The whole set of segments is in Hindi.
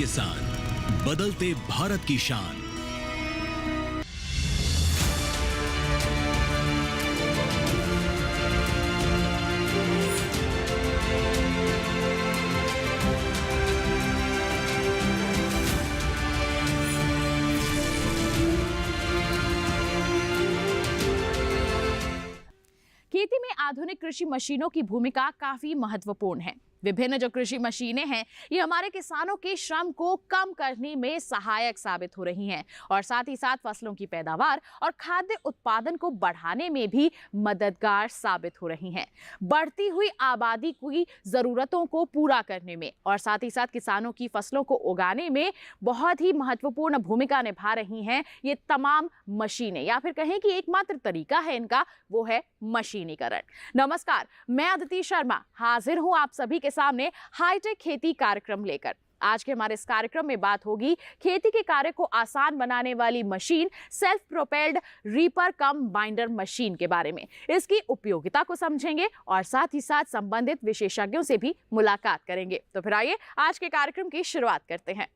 किसान, बदलते भारत की शान। खेती में आधुनिक कृषि मशीनों की भूमिका काफी महत्वपूर्ण है। विभिन्न जो कृषि मशीनें हैं, ये हमारे किसानों के श्रम को कम करने में सहायक साबित हो रही हैं और साथ ही साथ फसलों की पैदावार और खाद्य उत्पादन को बढ़ाने में भी मददगार साबित हो रही हैं। बढ़ती हुई आबादी की जरूरतों को पूरा करने में और साथ ही साथ किसानों की फसलों को उगाने में बहुत ही महत्वपूर्ण भूमिका निभा रही हैं ये तमाम मशीनें, या फिर कहें कि एकमात्र तरीका है इनका, वो है मशीनीकरण। नमस्कार, मैं अदिति शर्मा हाजिर हूं आप सभी के सामने हाईटेक खेती कार्यक्रम लेकर। आज के हमारे इस कार्यक्रम में बात होगी खेती के कार्य को आसान बनाने वाली मशीन सेल्फ प्रोपेल्ड रीपर कम बाइंडर मशीन के बारे में। इसकी उपयोगिता को समझेंगे और साथ ही साथ संबंधित विशेषज्ञों से भी मुलाकात करेंगे। तो फिर आइए आज के कार्यक्रम की शुरुआत करते हैं।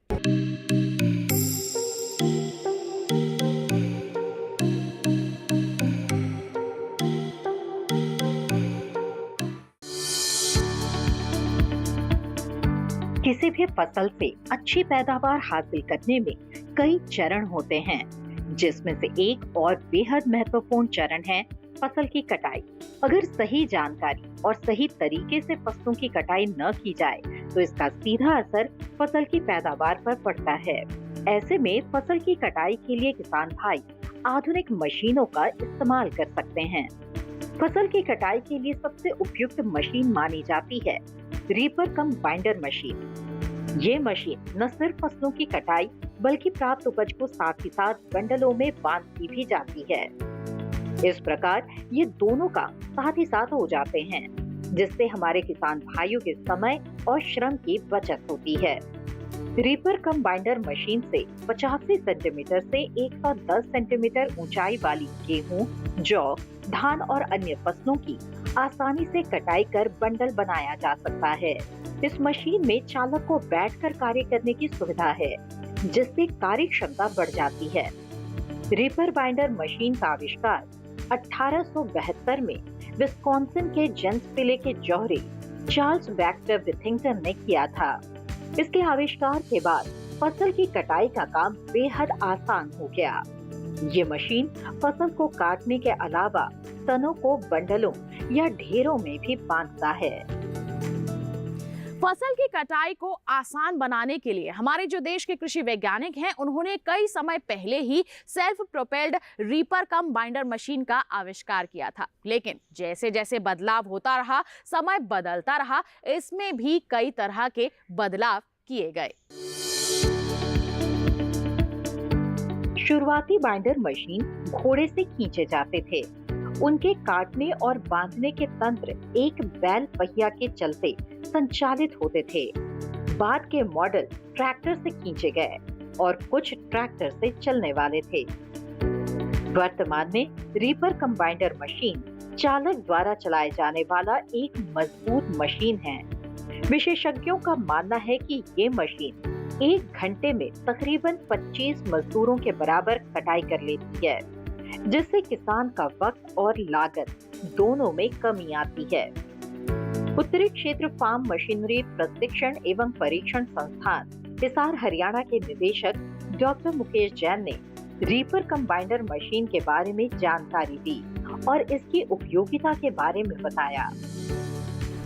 किसी भी फसल से अच्छी पैदावार हासिल करने में कई चरण होते हैं, जिसमें से एक और बेहद महत्वपूर्ण चरण है फसल की कटाई। अगर सही जानकारी और सही तरीके से फसलों की कटाई न की जाए तो इसका सीधा असर फसल की पैदावार पर पड़ता है। ऐसे में फसल की कटाई के लिए किसान भाई आधुनिक मशीनों का इस्तेमाल कर सकते हैं। फसल की कटाई के लिए सबसे उपयुक्त मशीन मानी जाती है रीपर कम बाइंडर मशीन। ये मशीन न सिर्फ फसलों की कटाई बल्कि प्राप्त उपज को साथ ही साथ बंडलों में बांधती भी जाती है। इस प्रकार ये दोनों काम साथ ही साथ हो जाते हैं, जिससे हमारे किसान भाइयों के समय और श्रम की बचत होती है। रीपर कम बाइंडर मशीन से 85 सेंटीमीटर से 110 सेंटीमीटर ऊंचाई वाली गेहूं, जौ, धान और अन्य फसलों की आसानी से कटाई कर बंडल बनाया जा सकता है। इस मशीन में चालक को बैठकर कार्य करने की सुविधा है, जिससे कार्य क्षमता बढ़ जाती है। रीपर बाइंडर मशीन का आविष्कार 1872 में विस्कॉन्सिन के जेन्सविले के जौहरी चार्ल्स बैक्स्टर विथिंगटन ने किया था। इसके आविष्कार के बाद फसल की कटाई का काम बेहद आसान हो गया। ये मशीन फसल को काटने के अलावा तनों को बंडलों या ढेरों में भी बांधता है। फसल की कटाई को आसान बनाने के लिए हमारे जो देश के कृषि वैज्ञानिक हैं, उन्होंने कई समय पहले ही सेल्फ प्रोपेल्ड रीपर कम बाइंडर मशीन का आविष्कार किया था। लेकिन जैसे जैसे बदलाव होता रहा, समय बदलता रहा, इसमें भी कई तरह के बदलाव किए गए। शुरुआती बाइंडर मशीन घोड़े से खींचे जाते थे। उनके काटने और बांधने के तंत्र एक बैल पहिया के चलते संचालित होते थे। बाद के मॉडल ट्रैक्टर से खींचे गए और कुछ ट्रैक्टर से चलने वाले थे। वर्तमान में रीपर कम बाइंडर मशीन चालक द्वारा चलाए जाने वाला एक मजबूत मशीन है। विशेषज्ञों का मानना है कि ये मशीन 1 घंटे में तकरीबन 25 मजदूरों के बराबर कटाई कर लेती है, जिससे किसान का वक्त और लागत दोनों में कमी आती है। उत्तरी क्षेत्र फार्म मशीनरी प्रशिक्षण एवं परीक्षण संस्थान हिसार हरियाणा के निदेशक डॉक्टर मुकेश जैन ने रीपर कम बाइंडर मशीन के बारे में जानकारी दी और इसकी उपयोगिता के बारे में बताया।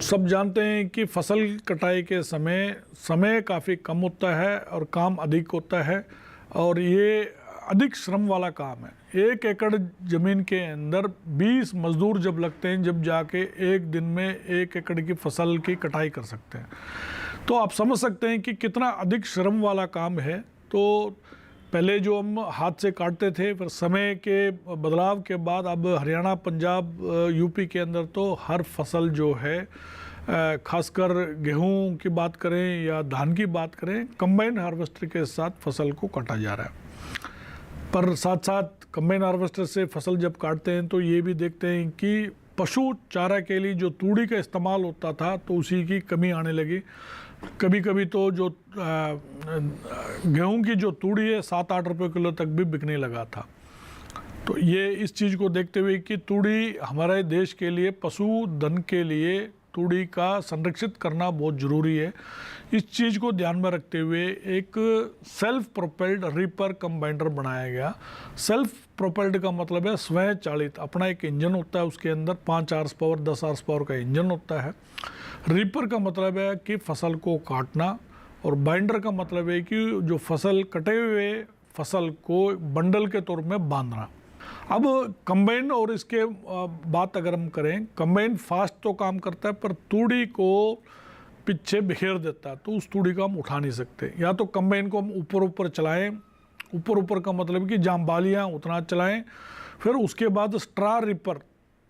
सब जानते हैं कि फसल कटाई के समय काफ़ी कम होता है और काम अधिक होता है और ये अधिक श्रम वाला काम है। 1 एकड़ ज़मीन के अंदर 20 मजदूर जब लगते हैं, जब जाके एक दिन में 1 एकड़ की फसल की कटाई कर सकते हैं। तो आप समझ सकते हैं कि कितना अधिक श्रम वाला काम है। तो पहले जो हम हाथ से काटते थे, फिर समय के बदलाव के बाद अब हरियाणा, पंजाब, यूपी के अंदर तो हर फसल जो है, खासकर गेहूं की बात करें या धान की बात करें, कंबाइन हार्वेस्टर के साथ फसल को काटा जा रहा है। पर साथ साथ कंबाइन हार्वेस्टर से फसल जब काटते हैं तो ये भी देखते हैं कि पशु चारा के लिए जो तूड़ी का इस्तेमाल होता था तो उसी की कमी आने लगी। कभी कभी तो जो गेहूं की जो तूड़ी है 7-8 रुपये किलो तक भी बिकने लगा था। तो ये इस चीज़ को देखते हुए कि तूड़ी हमारे देश के लिए पशुधन के लिए तूड़ी का संरक्षित करना बहुत ज़रूरी है, इस चीज़ को ध्यान में रखते हुए एक सेल्फ प्रोपेल्ड रीपर कम बाइंडर बनाया गया। सेल्फ प्रोपेल्ड का मतलब है स्वयं चालित, अपना एक इंजन होता है, उसके अंदर 5 हॉर्स पावर 10 हॉर्स पावर का इंजन होता है। रीपर का मतलब है कि फसल को काटना, और बाइंडर का मतलब है कि जो फसल कटे हुए फसल को बंडल के तौर में बांधना। अब कंबाइन और इसके बात अगर हम करें, कंबाइन फास्ट तो काम करता है पर तूड़ी को पीछे बिखेर देता है, तो उस तूड़ी को हम उठा नहीं सकते। या तो कंबाइन को हम ऊपर ऊपर चलाएं, ऊपर ऊपर का मतलब कि जहाँ बालियाँ उतना चलाएं, फिर उसके बाद स्ट्रा रीपर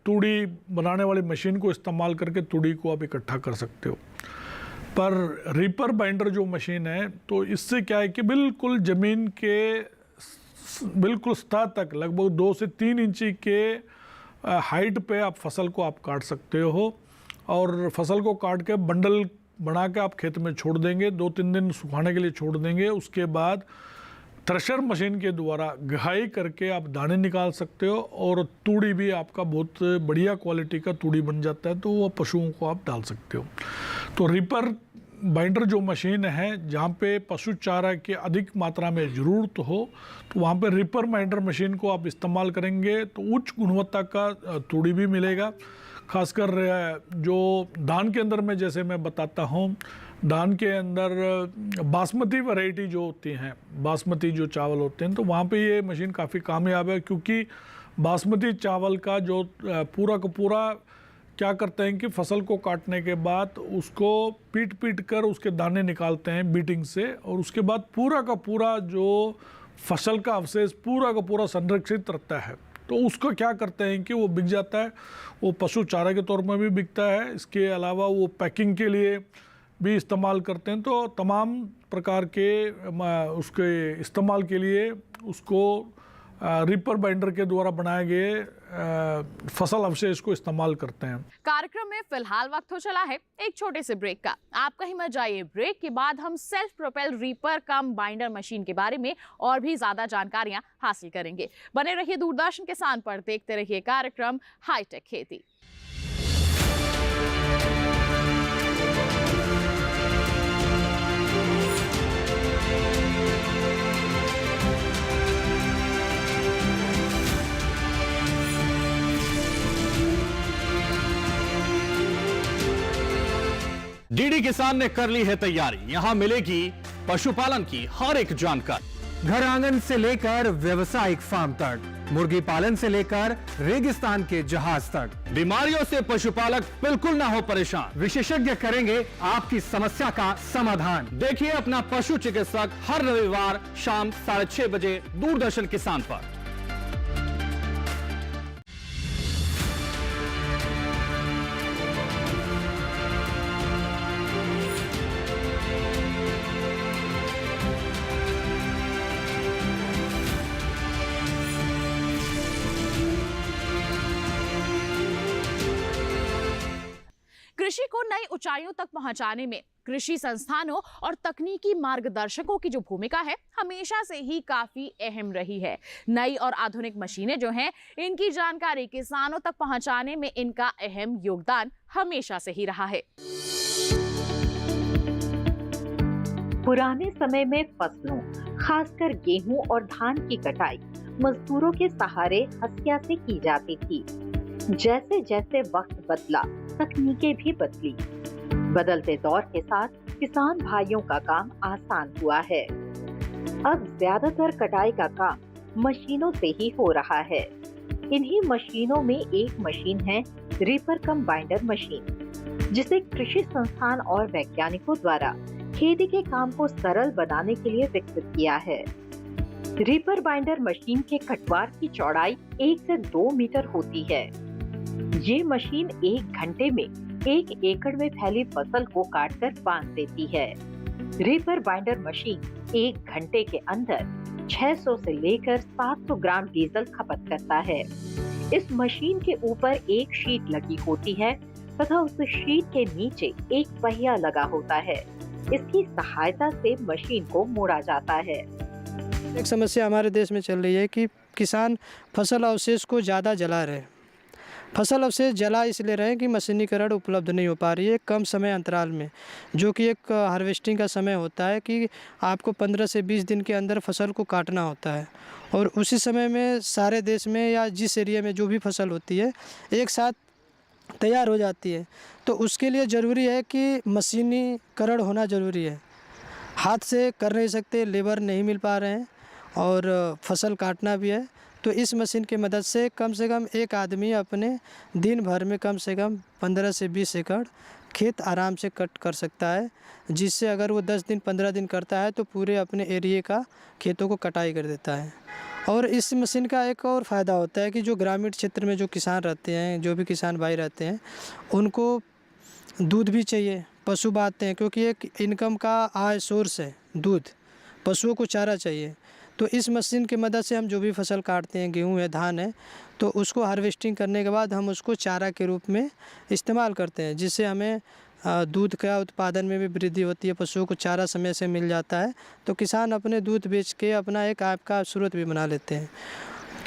तूड़ी बनाने वाली मशीन को इस्तेमाल करके तूड़ी को आप इकट्ठा कर सकते हो। पर रीपर बाइंडर जो मशीन है तो इससे क्या है कि बिल्कुल ज़मीन के बिल्कुल सतह तक लगभग 2 से 3 इंची के हाइट पे आप फसल को आप काट सकते हो, और फसल को काट के बंडल बना के आप खेत में छोड़ देंगे, 2-3 दिन सुखाने के लिए छोड़ देंगे। उसके बाद थ्रेशर मशीन के द्वारा घाई करके आप दाने निकाल सकते हो, और तूड़ी भी आपका बहुत बढ़िया क्वालिटी का तूड़ी बन जाता है, तो वो पशुओं को आप डाल सकते हो। तो रीपर बाइंडर जो मशीन है, जहाँ पे पशु चारा की अधिक मात्रा में ज़रूरत हो तो वहाँ पे रीपर बाइंडर मशीन को आप इस्तेमाल करेंगे तो उच्च गुणवत्ता का तूड़ी भी मिलेगा। खासकर जो धान के अंदर में, जैसे मैं बताता हूँ, धान के अंदर बासमती वैरायटी जो होती हैं, बासमती जो चावल होते हैं, तो वहाँ पे ये मशीन काफ़ी कामयाब है, क्योंकि बासमती चावल का जो पूरा का पूरा क्या करते हैं कि फसल को काटने के बाद उसको पीट कर उसके दाने निकालते हैं बीटिंग से, और उसके बाद पूरा का पूरा जो फसल का अवशेष पूरा का पूरा संरक्षित रहता है। तो उसको क्या करते हैं कि वो बिक जाता है, वो पशु चारा के तौर में भी बिकता है, इसके अलावा वो पैकिंग के लिए भी इस्तेमाल करते हैं। तो तमाम प्रकार के उसके इस्तेमाल के लिए उसको रीपर बाइंडर के द्वारा बनाए गए फसल अवशेष को इस्तेमाल करते हैं। कार्यक्रम में फिलहाल वक्त हो चला है एक छोटे से ब्रेक का। आप कहीं मत जाइए, ब्रेक के बाद हम सेल्फ प्रोपेल रीपर कम बाइंडर मशीन के बारे में और भी ज्यादा जानकारियां हासिल करेंगे। बने रहिए दूरदर्शन किसान पर, देखते रहिए कार्यक्रम हाईटेक खेती। डीडी किसान ने कर ली है तैयारी, यहां मिलेगी पशुपालन की हर एक जानकारी। घर आंगन से लेकर व्यवसायिक फार्म तक, मुर्गी पालन से लेकर रेगिस्तान के जहाज तक, बीमारियों से पशुपालक बिल्कुल ना हो परेशान। विशेषज्ञ करेंगे आपकी समस्या का समाधान। देखिए अपना पशु चिकित्सक हर रविवार शाम 6:30 बजे दूरदर्शन किसान पर। कृषि को नई ऊंचाइयों तक पहुंचाने में कृषि संस्थानों और तकनीकी मार्गदर्शकों की जो भूमिका है हमेशा से ही काफी अहम रही है। नई और आधुनिक मशीनें जो हैं, इनकी जानकारी किसानों तक पहुंचाने में इनका अहम योगदान हमेशा से ही रहा है। पुराने समय में फसलों, खासकर गेहूं और धान की कटाई मजदूरों के सहारे हंसिया से की जाती थी। जैसे जैसे वक्त बदला, तकनीकें भी बदली। बदलते दौर के साथ किसान भाइयों का काम आसान हुआ है। अब ज्यादातर कटाई का काम मशीनों से ही हो रहा है। इन्हीं मशीनों में एक मशीन है रीपर कम बाइंडर मशीन, जिसे कृषि संस्थान और वैज्ञानिकों द्वारा खेती के काम को सरल बनाने के लिए विकसित किया है। रीपर बाइंडर मशीन के कटवार की चौड़ाई 1 से 2 मीटर होती है। ये मशीन 1 घंटे में 1 एकड़ में फैली फसल को काटकर बांध देती है। रीपर बाइंडर मशीन 1 घंटे के अंदर 600 से लेकर 700 ग्राम डीजल खपत करता है। इस मशीन के ऊपर एक शीट लगी होती है तथा उस शीट के नीचे एक पहिया लगा होता है। इसकी सहायता से मशीन को मोड़ा जाता है। एक समस्या हमारे देश में चल रही है कि किसान फसल अवशेष को ज़्यादा जला रहे हैं। फसल अवशेष जला इसलिए रहे हैं कि मशीनीकरण उपलब्ध नहीं हो पा रही है कम समय अंतराल में, जो कि एक हार्वेस्टिंग का समय होता है कि आपको 15 से 20 दिन के अंदर फसल को काटना होता है और उसी समय में सारे देश में या जिस एरिया में जो भी फसल होती है एक साथ तैयार हो जाती है। तो उसके लिए ज़रूरी है कि मशीनीकरण होना ज़रूरी है। हाथ से कर नहीं सकते, लेबर नहीं मिल पा रहे हैं और फसल काटना भी है। तो इस मशीन की मदद से कम एक आदमी अपने दिन भर में कम से कम 15 से 20 एकड़ खेत आराम से कट कर सकता है, जिससे अगर वो 10 दिन 15 दिन करता है तो पूरे अपने एरिए का खेतों को कटाई कर देता है। और इस मशीन का एक और फ़ायदा होता है कि जो ग्रामीण क्षेत्र में जो किसान रहते हैं, जो भी किसान भाई रहते हैं, उनको दूध भी चाहिए, पशु बांधते हैं क्योंकि एक इनकम का आय सोर्स है दूध, पशुओं को चारा चाहिए। तो इस मशीन की मदद से हम जो भी फसल काटते हैं, गेहूं है, धान है, तो उसको हार्वेस्टिंग करने के बाद हम उसको चारा के रूप में इस्तेमाल करते हैं, जिससे हमें दूध का उत्पादन में भी वृद्धि होती है, पशुओं को चारा समय से मिल जाता है। तो किसान अपने दूध बेच के अपना एक आय का स्रोत भी बना लेते हैं।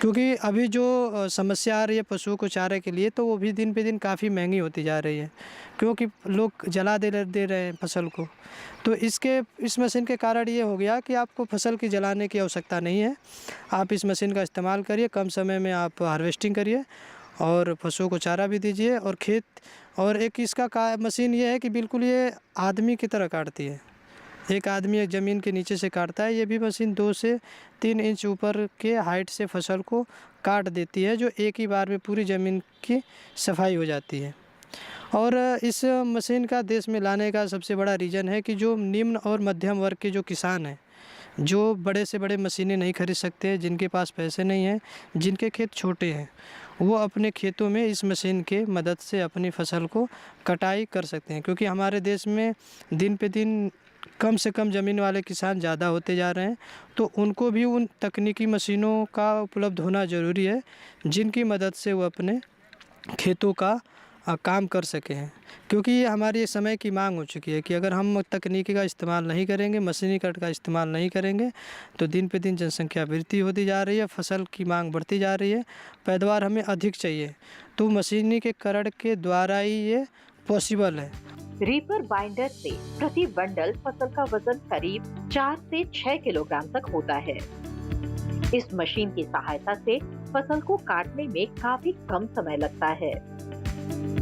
क्योंकि अभी जो समस्या आ रही है पशुओं को चारे के लिए, तो वो भी दिन पे दिन काफ़ी महंगी होती जा रही है, क्योंकि लोग जला दे रहे हैं फसल को। तो इस मशीन के कारण ये हो गया कि आपको फसल की जलाने की आवश्यकता नहीं है। आप इस मशीन का इस्तेमाल करिए, कम समय में आप हार्वेस्टिंग करिए और पशुओं को चारा भी दीजिए और खेत। और एक इसका मशीन ये है कि बिल्कुल ये आदमी की तरह काटती है। एक आदमी एक ज़मीन के नीचे से काटता है, ये भी मशीन 2 से 3 इंच ऊपर के हाइट से फसल को काट देती है, जो एक ही बार में पूरी ज़मीन की सफाई हो जाती है। और इस मशीन का देश में लाने का सबसे बड़ा रीज़न है कि जो निम्न और मध्यम वर्ग के जो किसान हैं, जो बड़े से बड़े मशीनें नहीं खरीद सकते, जिनके पास पैसे नहीं हैं, जिनके खेत छोटे हैं, वो अपने खेतों में इस मशीन के मदद से अपनी फसल को कटाई कर सकते हैं। क्योंकि हमारे देश में दिन पे दिन कम से कम ज़मीन वाले किसान ज़्यादा होते जा रहे हैं, तो उनको भी उन तकनीकी मशीनों का उपलब्ध होना ज़रूरी है, जिनकी मदद से वो अपने खेतों का काम कर सकें। क्योंकि ये हमारी समय की मांग हो चुकी है कि अगर हम तकनीकी का इस्तेमाल नहीं करेंगे, मशीनीकरण का इस्तेमाल नहीं करेंगे, तो दिन पे दिन जनसंख्या वृद्धि होती जा रही है, फसल की मांग बढ़ती जा रही है, पैदावार हमें अधिक चाहिए, तो मशीनीकरण के द्वारा ही ये पॉसिबल है। रीपर बाइंडर से प्रति बंडल फसल का वजन करीब 4 से 6 किलोग्राम तक होता है। इस मशीन की सहायता से फसल को काटने में काफी कम समय लगता है।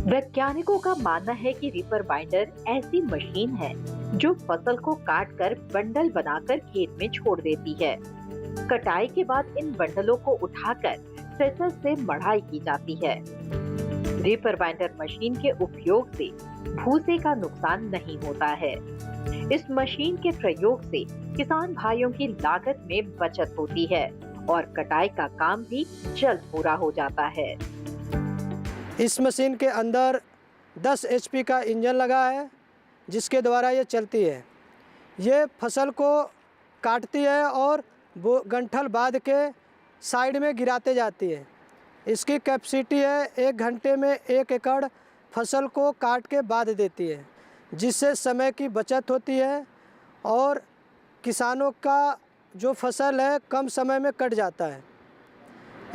वैज्ञानिकों का मानना है कि रीपर बाइंडर ऐसी मशीन है जो फसल को काटकर बंडल बनाकर खेत में छोड़ देती है। कटाई के बाद इन बंडलों को उठाकर थ्रेशर से मढ़ाई की जाती है। रीपर बाइंडर मशीन के उपयोग से भूसे का नुकसान नहीं होता है। इस मशीन के प्रयोग से किसान भाइयों की लागत में बचत होती है और कटाई का काम भी जल्द पूरा हो जाता है। इस मशीन के अंदर 10 HP का इंजन लगा है, जिसके द्वारा ये चलती है। ये फसल को काटती है और वो गंठल बांध के साइड में गिराते जाती है। इसकी कैपेसिटी है 1 घंटे में 1 एकड़ फसल को काट के बांध देती है, जिससे समय की बचत होती है और किसानों का जो फसल है कम समय में कट जाता है।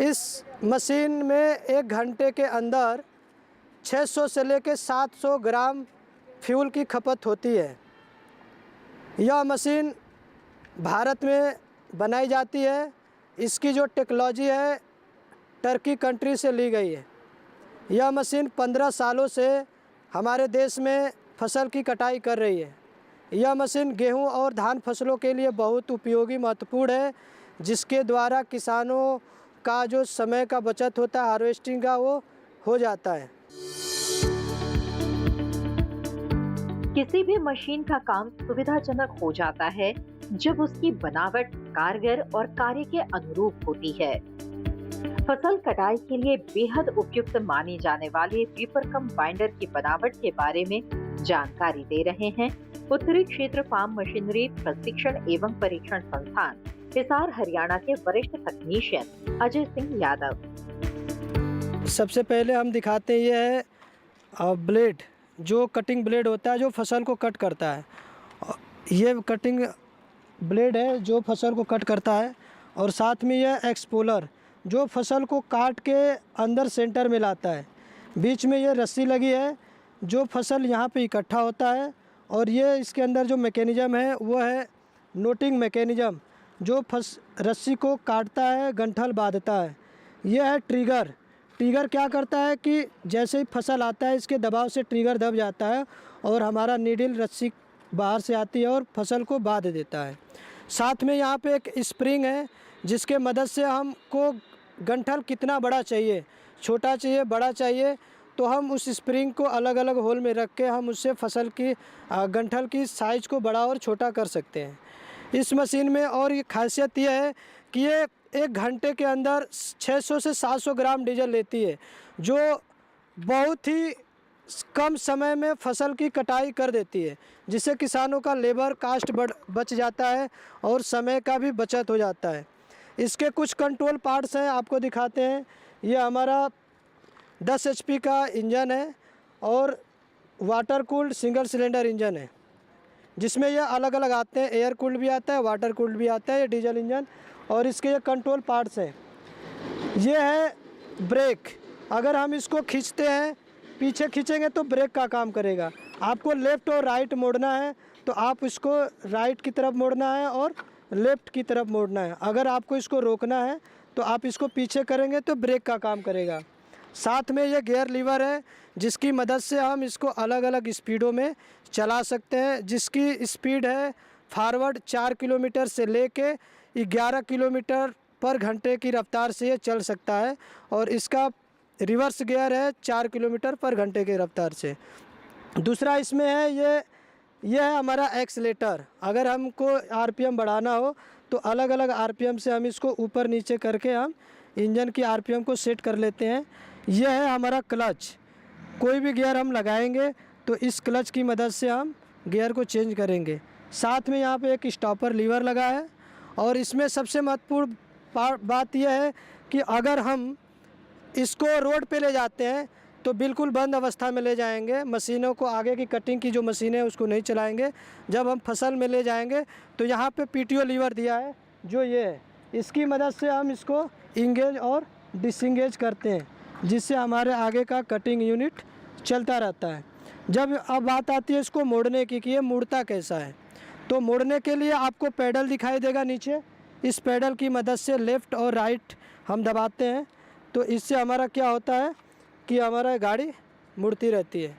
इस मशीन में 1 घंटे के अंदर 600 से लेकर 700 ग्राम फ्यूल की खपत होती है। यह मशीन भारत में बनाई जाती है। इसकी जो टेक्नोलॉजी है टर्की कंट्री से ली गई है। यह मशीन 15 सालों से हमारे देश में फसल की कटाई कर रही है। यह मशीन गेहूं और धान फसलों के लिए बहुत उपयोगी महत्वपूर्ण है, जिसके द्वारा किसानों का जो समय का बचत होता है हार्वेस्टिंग का, वो हो जाता है। किसी भी मशीन का काम सुविधाजनक हो जाता है जब उसकी बनावट कारगर और कार्य के अनुरूप होती है। फसल कटाई के लिए बेहद उपयुक्त मानी जाने वाले रीपर कम बाइंडर की बनावट के बारे में जानकारी दे रहे हैं उत्तरी क्षेत्र फार्म मशीनरी प्रशिक्षण एवं परीक्षण संस्थान हिसार हरियाणा के वरिष्ठ तकनीशियन अजय सिंह यादव। सबसे पहले हम दिखाते हैं, ये है ब्लेड, जो कटिंग ब्लेड होता है जो फसल को कट करता है। ये कटिंग ब्लेड है जो फसल को कट करता है, और साथ में ये एक्सपोलर जो फसल को काट के अंदर सेंटर में लाता है। बीच में ये रस्सी लगी है जो फसल यहाँ पे इकट्ठा होता है, और ये इसके अंदर जो मैकेनिज़्म है वो है नोटिंग मैकेनिज़्म, जो रस्सी को काटता है, गंठल बांधता है। ये है ट्रिगर। ट्रिगर क्या करता है कि जैसे ही फसल आता है इसके दबाव से ट्रिगर दब जाता है और हमारा नीडल रस्सी बाहर से आती है और फसल को बांध देता है। साथ में यहाँ पे एक स्प्रिंग है जिसके मदद से हमको गंठल कितना बड़ा चाहिए, छोटा चाहिए, बड़ा चाहिए, तो हम उस स्प्रिंग को अलग अलग होल में रख के हम उससे फसल की गंठल की साइज़ को बड़ा और छोटा कर सकते हैं। इस मशीन में और ये खासियत ये है कि ये 1 घंटे के अंदर 600 से 700 ग्राम डीजल लेती है, जो बहुत ही कम समय में फसल की कटाई कर देती है, जिससे किसानों का लेबर कास्ट बच जाता है और समय का भी बचत हो जाता है। इसके कुछ कंट्रोल पार्ट्स हैं, आपको दिखाते हैं। ये हमारा 10 HP का इंजन है और water cooled single cylinder engine है, जिसमें ये अलग अलग आते हैं, एयर कूल्ड भी आता है, वाटर कूल्ड भी आता है, ये डीजल इंजन। और इसके ये कंट्रोल पार्ट्स हैं। ये है ब्रेक, अगर हम इसको खींचते हैं, पीछे खींचेंगे तो ब्रेक का काम करेगा। आपको लेफ़्ट और राइट मोड़ना है तो आप इसको राइट की तरफ मोड़ना है और लेफ़्ट की तरफ मोड़ना है। अगर आपको इसको रोकना है तो आप इसको पीछे करेंगे तो ब्रेक का काम करेगा। साथ में ये गियर लीवर है जिसकी मदद से हम इसको अलग अलग स्पीडों में चला सकते हैं, जिसकी स्पीड है फॉरवर्ड 4 किलोमीटर से लेके 11 किलोमीटर पर घंटे की रफ्तार से ये चल सकता है, और इसका रिवर्स गियर है 4 किलोमीटर पर घंटे की रफ्तार से। दूसरा इसमें है ये है हमारा एक्सीलेटर। अगर हमको RPM बढ़ाना हो तो अलग अलग RPM से हम इसको ऊपर नीचे करके हम इंजन की RPM को सेट कर लेते हैं। यह है हमारा क्लच। कोई भी गियर हम लगाएंगे तो इस क्लच की मदद से हम गियर को चेंज करेंगे। साथ में यहाँ पे एक स्टॉपर लीवर लगा है, और इसमें सबसे महत्वपूर्ण बात यह है कि अगर हम इसको रोड पे ले जाते हैं तो बिल्कुल बंद अवस्था में ले जाएंगे। मशीनों को, आगे की कटिंग की जो मशीनें हैं उसको नहीं चलाएंगे। जब हम फसल में ले जाएंगे तो यहाँ पे PTO लीवर दिया है जो ये है, इसकी मदद से हम इसको इंगेज और डिसंगेज करते हैं, जिससे हमारे आगे का कटिंग यूनिट चलता रहता है। जब अब बात आती है इसको मोड़ने की कि ये मुड़ता कैसा है, तो मोड़ने के लिए आपको पैडल दिखाई देगा नीचे। इस पैडल की मदद से लेफ़्ट और राइट हम दबाते हैं तो इससे हमारा क्या होता है कि हमारा गाड़ी मुड़ती रहती है।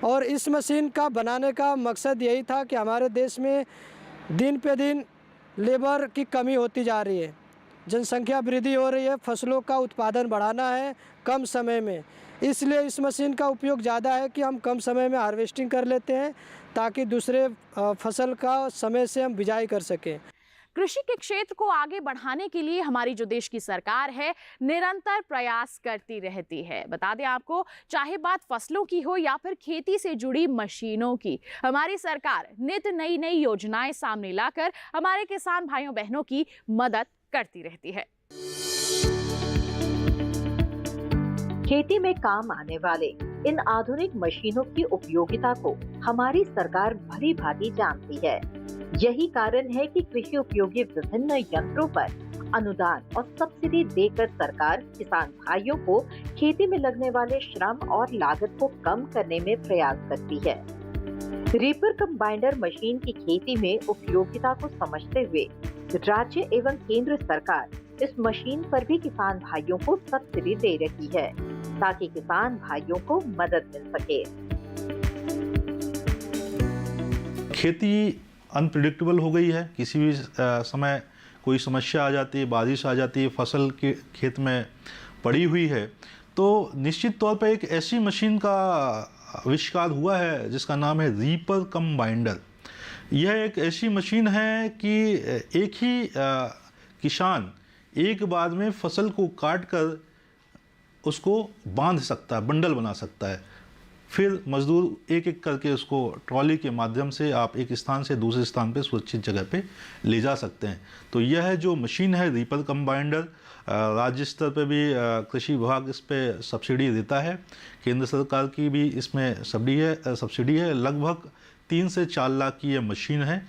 और इस मशीन का बनाने का मकसद यही था कि हमारे देश में दिन पे दिन लेबर की कमी होती जा रही है, जनसंख्या वृद्धि हो रही है, फसलों का उत्पादन बढ़ाना है कम समय में, इसलिए इस मशीन का उपयोग ज़्यादा है कि हम कम समय में हार्वेस्टिंग कर लेते हैं ताकि दूसरे फसल का समय से हम बिजाई कर सकें। कृषि के क्षेत्र को आगे बढ़ाने के लिए हमारी जो देश की सरकार है निरंतर प्रयास करती रहती है। बता दें आपको, चाहे बात फसलों की हो या फिर खेती से जुड़ी मशीनों की, हमारी सरकार नित्य नई नई योजनाएं सामने लाकर हमारे किसान भाइयों बहनों की मदद करती रहती है। खेती में काम आने वाले इन आधुनिक मशीनों की उपयोगिता को हमारी सरकार भली भांति जानती है। यही कारण है कि कृषि उपयोगी विभिन्न यंत्रों पर अनुदान और सब्सिडी देकर सरकार किसान भाइयों को खेती में लगने वाले श्रम और लागत को कम करने में प्रयास करती है। रीपर कम बाइंडर मशीन की खेती में उपयोगिता को समझते हुए राज्य एवं केंद्र सरकार इस मशीन पर भी किसान भाइयों को सब्सिडी दे रही है ताकि किसान भाइयों को मदद मिल सके। खेती अनप्रिडिक्टेबल हो गई है, किसी भी समय कोई समस्या आ जाती है, बारिश आ जाती है, फसल के खेत में पड़ी हुई है, तो निश्चित तौर पर एक ऐसी मशीन का आविष्कार हुआ है जिसका नाम है रीपर कम बाइंडर। यह एक ऐसी मशीन है कि एक ही किसान एक बार में फसल को काट कर उसको बांध सकता है, बंडल बना सकता है। फिर मजदूर एक एक करके उसको ट्रॉली के माध्यम से आप एक स्थान से दूसरे स्थान पे सुरक्षित जगह पे ले जा सकते हैं। तो यह जो मशीन है रीपर कंबाइंडर, राज्य स्तर पे भी कृषि विभाग इस पे सब्सिडी देता है, केंद्र सरकार की भी इसमें सब्सिडी है। लगभग 3 से 4 लाख की यह मशीन है।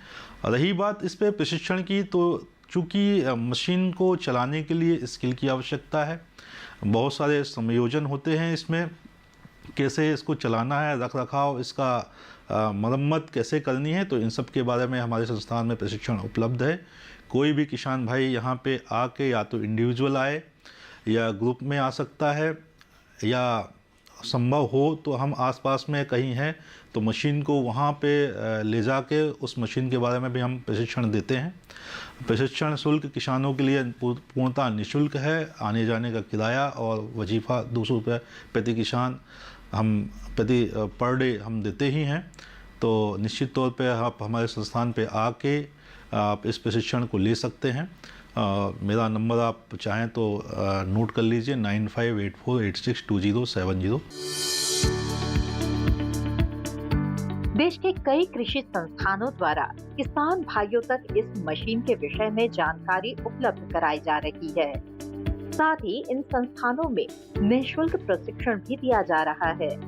रही बात इस पे प्रशिक्षण की, तो चूँकि मशीन को चलाने के लिए स्किल की आवश्यकता है, बहुत सारे समायोजन होते हैं इसमें, कैसे इसको चलाना है, रख रखाव, इसका मरम्मत कैसे करनी है, तो इन सब के बारे में हमारे संस्थान में प्रशिक्षण उपलब्ध है। कोई भी किसान भाई यहाँ पे आके या तो इंडिविजुअल आए या ग्रुप में आ सकता है, या संभव हो तो हम आसपास में कहीं हैं तो मशीन को वहाँ पे ले जाके उस मशीन के बारे में भी हम प्रशिक्षण देते हैं। प्रशिक्षण शुल्क किसानों के लिए पूर्णतः निःशुल्क है। आने जाने का किराया और वजीफ़ा 200 रुपये प्रति किसान हम पर डे हम देते ही हैं। तो निश्चित तौर पे आप हमारे संस्थान पे आके आप इस प्रशिक्षण को ले सकते हैं। मेरा नंबर आप चाहें तो नोट कर लीजिए 9584862070। देश के कई कृषि संस्थानों द्वारा किसान भाइयों तक इस मशीन के विषय में जानकारी उपलब्ध कराई जा रही है। साथ ही इन संस्थानों में निःशुल्क प्रशिक्षण भी दिया जा रहा है।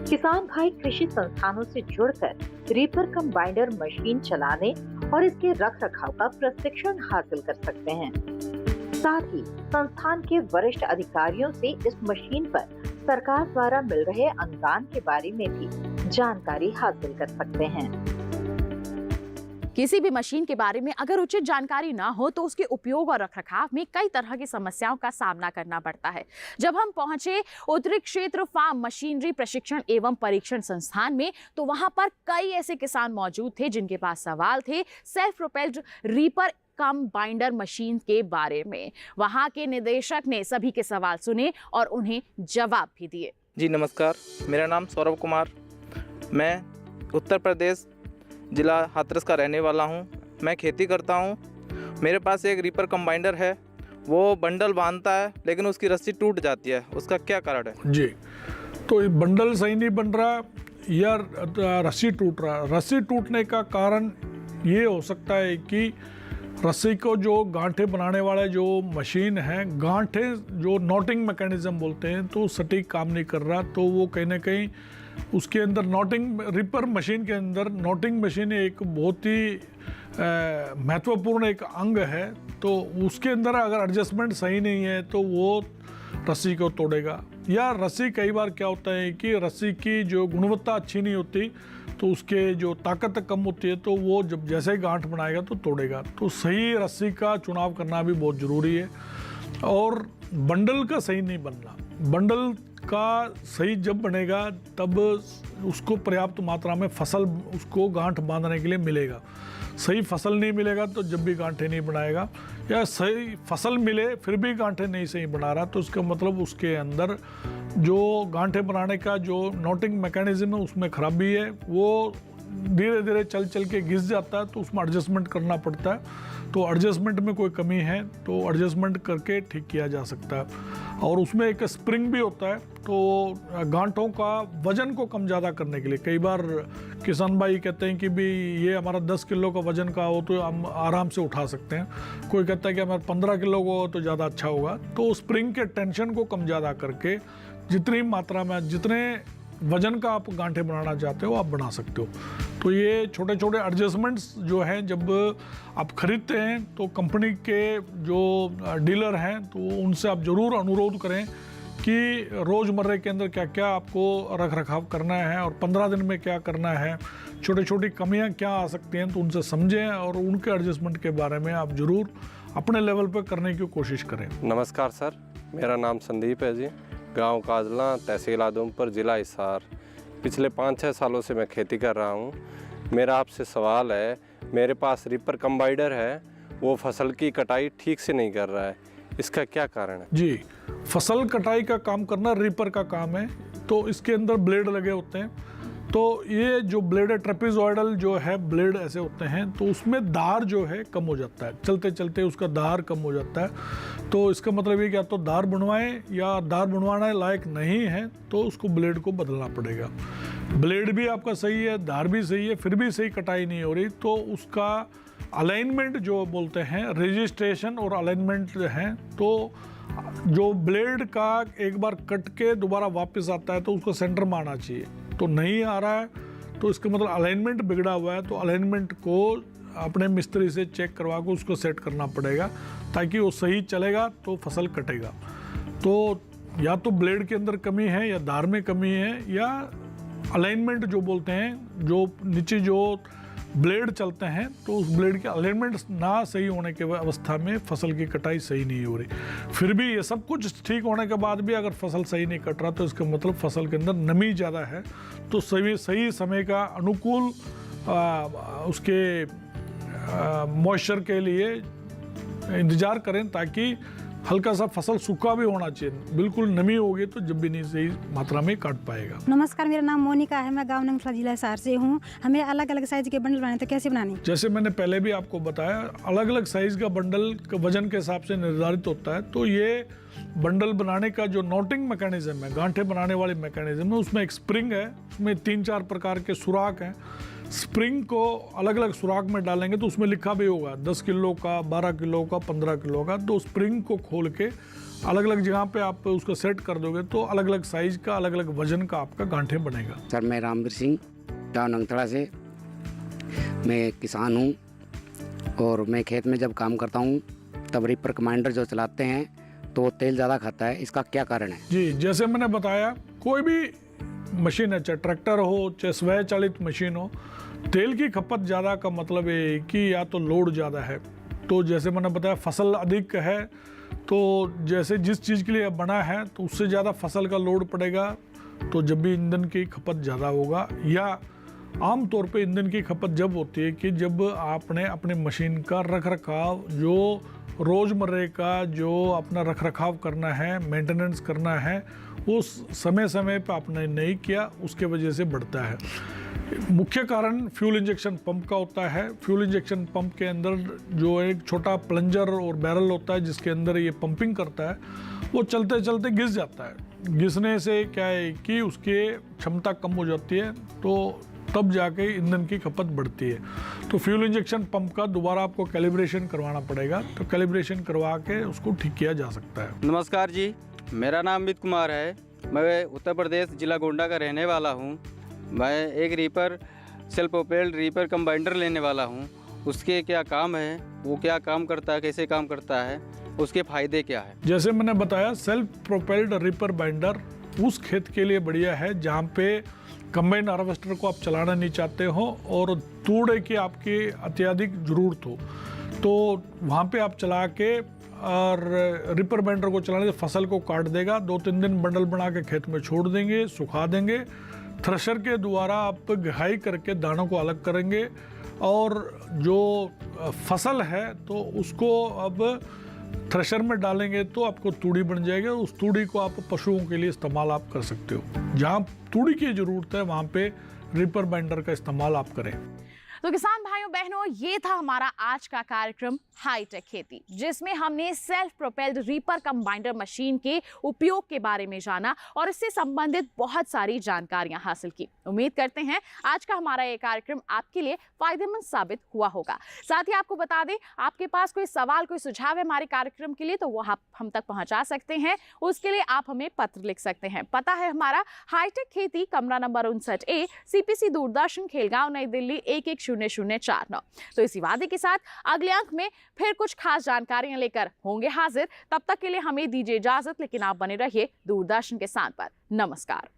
किसान भाई कृषि संस्थानों से जुड़कर रीपर कंबाइंडर मशीन चलाने और इसके रख रखाव का प्रशिक्षण हासिल कर सकते हैं। साथ ही संस्थान के वरिष्ठ अधिकारियों से इस मशीन पर सरकार द्वारा मिल रहे अनुदान के बारे में भी जानकारी हासिल कर सकते हैं। किसी भी मशीन के बारे में अगर उचित जानकारी ना हो तो उसके उपयोग और रखरखाव में कई तरह की समस्याओं का सामना करना पड़ता है। जब हम पहुंचे उत्तरी क्षेत्र फार्म मशीनरी प्रशिक्षण एवं परीक्षण संस्थान में, तो वहां पर कई ऐसे किसान मौजूद थे जिनके पास सवाल थे सेल्फ प्रोपेल्ड रीपर कंबाइंडर मशीन के बारे में। वहां के निदेशक ने सभी के सवाल सुने और उन्हें जवाब भी दिए। जी नमस्कार, मेरा नाम सौरभ कुमार, मैं उत्तर प्रदेश जिला हाथरस का रहने वाला हूं। मैं खेती करता हूं। मेरे पास एक रीपर कंबाइंडर है, वो बंडल बांधता है लेकिन उसकी रस्सी टूट जाती है, उसका क्या कारण है? जी, तो ये बंडल सही नहीं बन रहा या रस्सी टूट रहा। रस्सी टूटने का कारण ये हो सकता है कि रस्सी को जो गांठे बनाने वाले जो मशीन है, गांठे जो नॉटिंग मैकेनिज्म बोलते हैं, तो सटीक काम नहीं कर रहा। तो वो कहीं ना कहीं उसके अंदर नॉटिंग रीपर मशीन के अंदर नॉटिंग मशीन एक बहुत ही महत्वपूर्ण एक अंग है। तो उसके अंदर अगर एडजस्टमेंट सही नहीं है तो वो रस्सी को तोड़ेगा। या रस्सी कई बार क्या होता है कि रस्सी की जो गुणवत्ता अच्छी नहीं होती तो उसके जो ताकत कम होती है, तो वो जब जैसे गांठ बनाएगा तो तोड़ेगा। तो सही रस्सी का चुनाव करना भी बहुत ज़रूरी है। और बंडल का सही नहीं बनना, बंडल का सही जब बनेगा तब उसको पर्याप्त मात्रा में फसल उसको गांठ बांधने के लिए मिलेगा। सही फसल नहीं मिलेगा तो जब भी गांठे नहीं बनाएगा, या सही फसल मिले फिर भी गांठे नहीं सही बना रहा तो इसका मतलब उसके अंदर जो गांठे बनाने का जो नॉटिंग मैकेनिज्म है उसमें खराबी है। वो धीरे धीरे चल चल के घिस जाता है, तो उसमें एडजस्टमेंट करना पड़ता है। तो एडजस्टमेंट में कोई कमी है तो एडजस्टमेंट करके ठीक किया जा सकता है। और उसमें एक स्प्रिंग भी होता है, तो गांठों का वजन को कम ज़्यादा करने के लिए कई बार किसान भाई कहते हैं कि भी ये हमारा 10 किलो का वजन का हो तो हम आराम से उठा सकते हैं। कोई कहता है कि हमारा 15 किलो का हो तो ज़्यादा अच्छा होगा। तो स्प्रिंग के टेंशन को कम ज़्यादा करके जितनी मात्रा में जितने वजन का आप गांठे बनाना चाहते हो आप बना सकते हो। तो ये छोटे छोटे एडजस्टमेंट्स जो हैं जब आप खरीदते हैं तो कंपनी के जो डीलर हैं तो उनसे आप ज़रूर अनुरोध करें कि रोज़मर्रे के अंदर क्या क्या आपको रख रखाव करना है और 15 दिन में क्या करना है, छोटी छोटी कमियां क्या आ सकती हैं, तो उनसे समझें और उनके एडजस्टमेंट के बारे में आप ज़रूर अपने लेवल पर करने की कोशिश करें। नमस्कार सर, मेरा नाम संदीप है जी, गांव काजला, तहसील आदमपुर, जिला हिसार। पिछले 5-6 सालों से मैं खेती कर रहा हूं। मेरा आपसे सवाल है, मेरे पास रीपर कंबाइंडर है, वो फसल की कटाई ठीक से नहीं कर रहा है, इसका क्या कारण है? जी, फसल कटाई का काम करना रीपर का काम है। तो इसके अंदर ब्लेड लगे होते हैं, तो ये जो ब्लेड है ट्रेपेजॉइडल जो है ब्लेड ऐसे होते हैं, तो उसमें धार जो है कम हो जाता है, चलते चलते उसका धार कम हो जाता है। तो इसका मतलब ये कि या तो धार बनवाएं या धार बनवाने लायक नहीं है तो उसको ब्लेड को बदलना पड़ेगा। ब्लेड भी आपका सही है, धार भी सही है, फिर भी सही कटाई नहीं हो रही तो उसका अलाइनमेंट जो बोलते हैं, रजिस्ट्रेशन और अलाइनमेंट है, तो जो ब्लेड का एक बार कट के दोबारा वापस आता है तो उसको सेंटर में आना चाहिए, तो नहीं आ रहा है तो इसका मतलब अलाइनमेंट बिगड़ा हुआ है। तो अलाइनमेंट को अपने मिस्त्री से चेक करवा के उसको सेट करना पड़ेगा ताकि वो सही चलेगा तो फसल कटेगा। तो या तो ब्लेड के अंदर कमी है या धार में कमी है या अलाइनमेंट जो बोलते हैं, जो नीचे जो ब्लेड चलते हैं तो उस ब्लेड के अलाइनमेंट ना सही होने के अवस्था में फसल की कटाई सही नहीं हो रही। फिर भी ये सब कुछ ठीक होने के बाद भी अगर फसल सही नहीं कट रहा तो इसका मतलब फसल के अंदर नमी ज़्यादा है। तो सही समय का अनुकूल उसके मॉइस्चर के लिए इंतज़ार करें ताकि हल्का सा फसल सूखा भी होना चाहिए, बिल्कुल नमी होगी तो जब भी नहीं सही मात्रा में काट पाएगा। नमस्कार, मेरा नाम मोनिका है, मैं गांव नंगथला जिला हिसार से हूँ। हमें अलग अलग साइज के बंडल बनाने तो कैसे बनानी? जैसे मैंने पहले भी आपको बताया, अलग अलग साइज का बंडल वजन के हिसाब से निर्धारित होता है। तो ये बंडल बनाने का जो नोटिंग मैकेनिज्म है, गांठे बनाने वाली मैकेनिज्म है, उसमें एक स्प्रिंग है, उसमें 3-4 प्रकार के सुराख हैं। स्प्रिंग को अलग अलग सुराख में डालेंगे तो उसमें लिखा भी होगा 10 किलो का, 12 किलो का, 15 किलो का। तो स्प्रिंग को खोल के अलग अलग जगह पे आप उसको सेट कर दोगे तो अलग अलग साइज का, अलग अलग वजन का आपका गांठे बनेगा। सर, मैं रामवीर सिंह, गाँव नंगथला से। मैं किसान हूँ और मैं खेत में जब काम करता हूँ तब रीपर कमांडर जो चलाते हैं तो तेल ज़्यादा खाता है, इसका क्या कारण है? जी, जैसे मैंने बताया, कोई भी मशीन है, चाहे ट्रैक्टर हो चाहे स्वयं चालित मशीन हो, तेल की खपत ज़्यादा का मतलब ये कि या तो लोड ज़्यादा है। तो जैसे मैंने बताया फसल अधिक है तो जैसे जिस चीज़ के लिए बना है तो उससे ज़्यादा फसल का लोड पड़ेगा, तो जब भी ईंधन की खपत ज़्यादा होगा। या आम तौर पे ईंधन की खपत जब होती है कि जब आपने अपने मशीन का रख रखाव, जो रोज़मर्रे का जो अपना रख रखाव करना है, मेंटेनेंस करना है, वो समय समय पर आपने नहीं किया, उसके वजह से बढ़ता है। मुख्य कारण फ्यूल इंजेक्शन पंप का होता है। फ्यूल इंजेक्शन पंप के अंदर जो एक छोटा प्लंजर और बैरल होता है जिसके अंदर ये पंपिंग करता है, वो चलते चलते घिस जाता है। घिसने से क्या है कि उसकी क्षमता कम हो जाती है, तो तब जाके ईंधन की खपत बढ़ती है। तो फ्यूल इंजेक्शन पंप का दोबारा आपको कैलिब्रेशन करवाना पड़ेगा, तो कैलिब्रेशन करवा के उसको ठीक किया जा सकता है। नमस्कार जी, मेरा नाम अमित कुमार है। मैं उत्तर प्रदेश जिला गोंडा का रहने वाला हूँ। मैं एक रीपर सेल्फ प्रोपेल्ड रीपर कंबाइंडर लेने वाला हूँ। उसके क्या काम है, वो क्या काम करता है, कैसे काम करता है, उसके फ़ायदे क्या है? जैसे मैंने बताया, सेल्फ प्रोपेल्ड रीपर बाइंडर उस खेत के लिए बढ़िया है जहाँ पे कंबाइन हार्वेस्टर को आप चलाना नहीं चाहते हो और तूड़े की आपकी अत्यधिक ज़रूरत हो, तो वहाँ पे आप चला के और रिपर बाइंडर को चलाने से फसल को काट देगा। 2-3 दिन बंडल बना के खेत में छोड़ देंगे, सुखा देंगे। थ्रेशर के द्वारा आप घाई करके दानों को अलग करेंगे और जो फसल है तो उसको अब थ्रेशर में डालेंगे तो आपको तूड़ी बन जाएगी। उस तूड़ी को आप पशुओं के लिए इस्तेमाल आप कर सकते हो। जहाँ तूड़ी की ज़रूरत है वहाँ पे रीपर बाइंडर का इस्तेमाल आप करें। तो किसान भाइयों बहनों, ये था हमारा आज का कार्यक्रम हाईटेक खेती, जिसमें हमने सेल्फ प्रोपेल्ड रीपर कंबाइंडर मशीन के उपयोग के बारे में जाना और इससे संबंधित बहुत सारी जानकारियां हासिल की। उम्मीद करते हैं आज का हमारा ये कार्यक्रम आपके लिए फायदेमंद साबित हुआ होगा। साथ ही आपको बता दें, आपके पास कोई सवाल, कोई सुझाव है हमारे कार्यक्रम के लिए तो वो आप हम तक पहुंचा सकते हैं। उसके लिए आप हमें पत्र लिख सकते हैं। पता है हमारा हाईटेक खेती, कमरा number 59A, CPC Doordarshan, Khelgaon, नई दिल्ली 110049। तो इसी वादे के साथ अगले अंक में फिर कुछ खास जानकारियां लेकर होंगे हाजिर। तब तक के लिए हमें दीजिए इजाजत, लेकिन आप बने रहिए दूरदर्शन के साथ पर। नमस्कार।